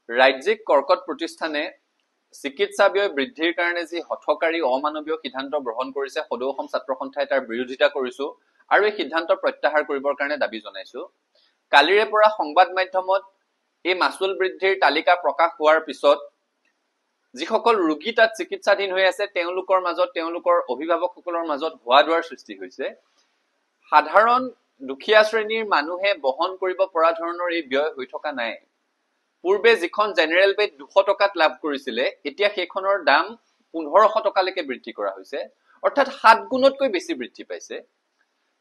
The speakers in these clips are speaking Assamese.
ৰাজ্যিক কৰ্কট প্ৰতিষ্ঠানে চিকিৎসা ব্যয় বৃদ্ধিৰ কাৰণে যি হঠকাৰী অমানৱীয় সিদ্ধান্ত গ্ৰহণ কৰিছে সদৌ অসম ছাত্ৰ সন্থাই তাৰ বিৰোধিতা কৰিছো আৰু এই সিদ্ধান্ত প্ৰত্যাহাৰ কৰিবৰ কাৰণে দাবী জনাইছো। কালিৰে পৰা সংবাদ মাধ্যমত এই মাচুল বৃদ্ধিৰ তালিকা প্ৰকাশ হোৱাৰ পিছত যিসকল ৰোগী তাত চিকিৎসাধীন হৈ আছে তেওঁলোকৰ মাজত তেওঁলোকৰ অভিভাৱকসকলৰ মাজত ভুৱা দুৱাৰ সৃষ্টি হৈছে। সাধাৰণ দুখীয়া শ্ৰেণীৰ মানুহে বহন কৰিব পৰা ধৰণৰ এই ব্যয় হৈ থকা নাই। পূৰ্বে যিখন জেনেৰেল বেড 200 টকাত লাভ কৰিছিলে এতিয়া সেইখনৰ দাম 1500 টকালৈকে বৃদ্ধি কৰা হৈছে, অৰ্থাৎ 7 গুণতকৈ বেছি বৃদ্ধি পাইছে।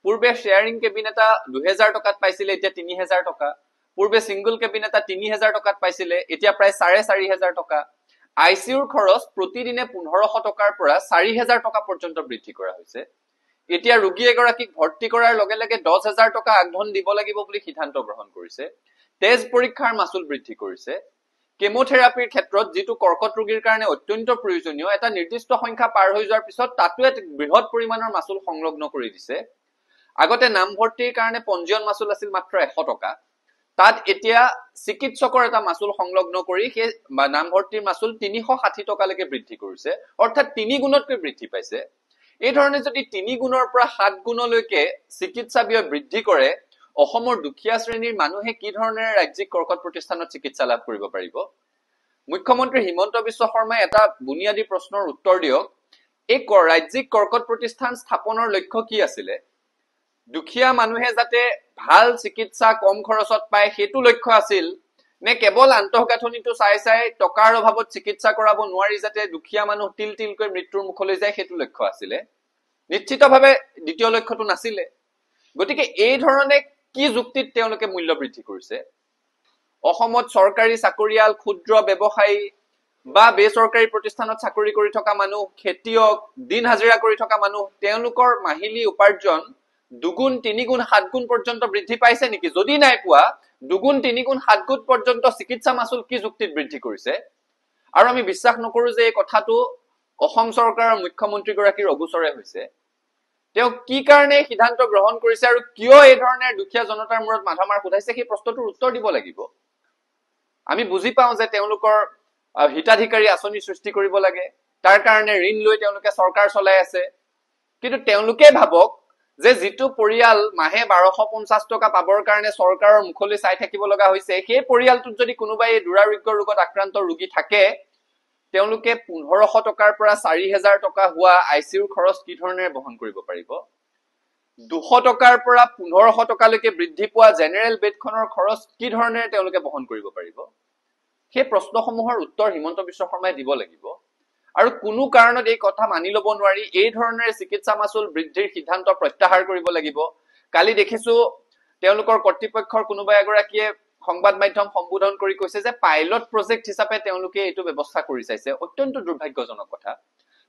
পূৰ্বে শেয়াৰিং কেবিন এটা 2000 টকাত পাইছিলে এতিয়া 3000 টকা। পূৰ্বে সিংগল কেবিন এটা 3000 টকাত পাইছিলে এতিয়া প্ৰায় 4500 টকা। আইসিইউৰ খৰচ প্ৰতিদিনে 1500 টকাৰ পৰা 4000 টকা পৰ্যন্ত বৃদ্ধি কৰা হৈছে। এতিয়া ৰোগী এগৰাকীক ভৰ্তি কৰাৰ লগে লগে 10000 টকা আগধন দিব লাগিব বুলি সিদ্ধান্ত গ্ৰহণ কৰিছে। তেজ পৰীক্ষাৰ মাচুল বৃদ্ধি কৰিছে। কেমোথেৰাপিৰ ক্ষেত্ৰত যিটো কৰ্কট ৰোগীৰ কাৰণে অত্যন্ত প্ৰয়োজনীয় এটা নিৰ্দিষ্ট সংখ্যা পাৰ হৈ যোৱাৰ পিছত তাতো এক বৃহৎ পৰিমাণৰ মাচুল সংলগ্ন কৰি দিছে। আগতে নামভৰ্তিৰ কাৰণে পঞ্জীয়ন মাচুল আছিল মাত্ৰ 100 টকা, তাত এতিয়া চিকিৎসকৰ এটা মাচুল সংলগ্ন কৰি সেই নামভৰ্তিৰ মাচুল 360 টকালৈকে বৃদ্ধি কৰিছে, অৰ্থাৎ 3 গুণতকৈ বৃদ্ধি পাইছে। এই ধৰণে যদি 3 গুণৰ পৰা 7 গুণলৈকে চিকিৎসা ব্যয় বৃদ্ধি কৰে অসমৰ দুখীয়া শ্ৰেণীৰ মানুহে কি ধৰণেৰে ৰাজ্যিক কৰ্কট প্ৰতিষ্ঠানত চিকিৎসা লাভ কৰিব পাৰিব? মুখ্যমন্ত্ৰী হিমন্ত বিশ্ব শৰ্মাই এটা বুনিয়াদী প্ৰশ্নৰ উত্তৰ দিয়ক। এই ৰাজ্যিক কৰ্কট প্ৰতিষ্ঠান স্থাপনৰ লক্ষ্য কি আছিলে? দুখীয়া মানুহে যাতে ভাল চিকিৎসা কম খৰচত পায় সেইটো লক্ষ্য আছিল নে কেৱল আন্তঃগাঁথনিটো চাই চাই টকাৰ অভাৱত চিকিৎসা কৰাব নোৱাৰি যাতে দুখীয়া মানুহ তিল তিলকৈ মৃত্যুৰ মুখলৈ যায় সেইটো লক্ষ্য আছিলে? নিশ্চিতভাৱে দ্বিতীয় লক্ষ্যটো নাছিলে। গতিকে এই ধৰণে কি যুক্তিত তেওঁলোকে মূল্য বৃদ্ধি কৰিছে? অসমত চৰকাৰী চাকৰিয়াল, ক্ষুদ্ৰ ব্যৱসায়ী বা বেচৰকাৰী প্ৰতিষ্ঠানত চাকৰি কৰি থকা মানুহ, খেতিয়ক, দিন হাজিৰা কৰি থকা মানুহ তেওঁলোকৰ মাহিলী উপাৰ্জন 2 গুণ, 3 গুণ, 7 গুণ পৰ্যন্ত বৃদ্ধি পাইছে নেকি? যদি নাই পোৱা 2 গুণ, 3 গুণ, 7 গুণ পৰ্যন্ত চিকিৎসা মাচুল কি যুক্তিত বৃদ্ধি কৰিছে? আৰু আমি বিশ্বাস নকৰো যে এই কথাটো অসম চৰকাৰৰ মুখ্যমন্ত্ৰীগৰাকীৰ অগোচৰে হৈছে। তেওঁ কি কাৰণে সিদ্ধান্ত গ্ৰহণ কৰিছে আৰু কিয় এই ধৰণে দুখীয়া জনতাৰ মূৰত মাথা মাৰ খুটাইছে সেই প্ৰশ্নটোৰ উত্তৰ দিব লাগিব। আমি বুজি পাওঁ যে তেওঁলোকৰ হিতাধিকাৰী আঁচনি সৃষ্টি কৰিব লাগে, তাৰ কাৰণে ঋণ লৈ তেওঁলোকে চৰকাৰ চলাই আছে। কিন্তু তেওঁলোকে ভাবক যে যিটো পৰিয়াল মাহে 1250 টকা পাবৰ কাৰণে চৰকাৰৰ মুখলৈ চাই থাকিব লগা হৈছে সেই পৰিয়ালটোত যদি কোনোবাই দুৰাৰোগ্য ৰোগত আক্ৰান্ত ৰোগী থাকে তেওঁলোকে 1500 টকাৰ পৰা 4000 টকা হোৱা আইসিইউৰ খৰচ কি ধৰণে বহন কৰিব পাৰিব? 200 টকাৰ পৰা 1500 টকালৈকে বৃদ্ধি পোৱা জেনেৰেল বেডখনৰ খৰচ কি ধৰণে তেওঁলোকে বহন কৰিব পাৰিব? সেই প্ৰশ্নসমূহৰ উত্তৰ হিমন্ত বিশ্ব শৰ্মাই দিব লাগিব। আৰু কোনো কাৰণত এই কথা মানি ল'ব নোৱাৰি এই ধৰণেৰে চিকিৎসা মাচুল বৃদ্ধিৰ সিদ্ধান্ত প্ৰত্যাহাৰ কৰিব লাগিব। কালি দেখিছো তেওঁলোকৰ কৰ্তৃপক্ষৰ কোনোবা এগৰাকীয়ে সংবাদ মাধ্যম সম্বোধন কৰি কৈছে যে পাইলট প্ৰজেক্ট হিচাপে তেওঁলোকে এইটো ব্যৱস্থা কৰি চাইছে। অত্যন্ত দুৰ্ভাগ্যজনক কথা।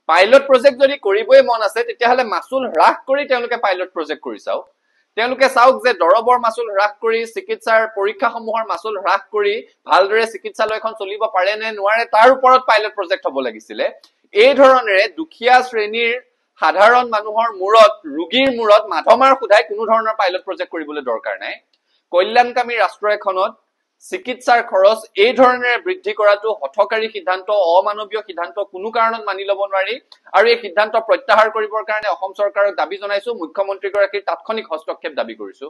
পাইলট প্ৰজেক্ট যদি কৰিবই মন আছে তেতিয়াহ'লে মাচুল হ্ৰাস কৰি তেওঁলোকে পাইলট প্ৰজেক্ট কৰি চাওক। তেওঁলোকে চাওক যে দৰবৰ মাচুল হ্ৰাস কৰি চিকিৎসাৰ পৰীক্ষাসমূহৰ মাচুল হ্ৰাস কৰি ভালদৰে চিকিৎসালয়খন চলিব পাৰে নে নোৱাৰে তাৰ ওপৰত পাইলট প্ৰজেক্ট হ'ব লাগিছিলে। এই ধৰণেৰে দুখীয়া শ্ৰেণীৰ সাধাৰণ মানুহৰ মূৰত, ৰোগীৰ মূৰত মাধমাৰ খুধাই কোনো ধৰণৰ পাইলট প্ৰজেক্ট কৰিবলৈ দৰকাৰ নাই। কল্যাণকামী ৰাষ্ট্ৰ এখনত চিকিৎসাৰ খৰচ এই ধৰণেৰে বৃদ্ধি কৰাটো হঠকাৰী সিদ্ধান্ত, অমানৱীয় সিদ্ধান্ত কোনো কাৰণত মানি ল'ব নোৱাৰি। আৰু এই সিদ্ধান্ত প্ৰত্যাহাৰ কৰিবৰ কাৰণে অসম চৰকাৰক দাবী জনাইছো, মুখ্যমন্ত্ৰীগৰাকীৰ তাৎক্ষণিক হস্তক্ষেপ দাবী কৰিছো।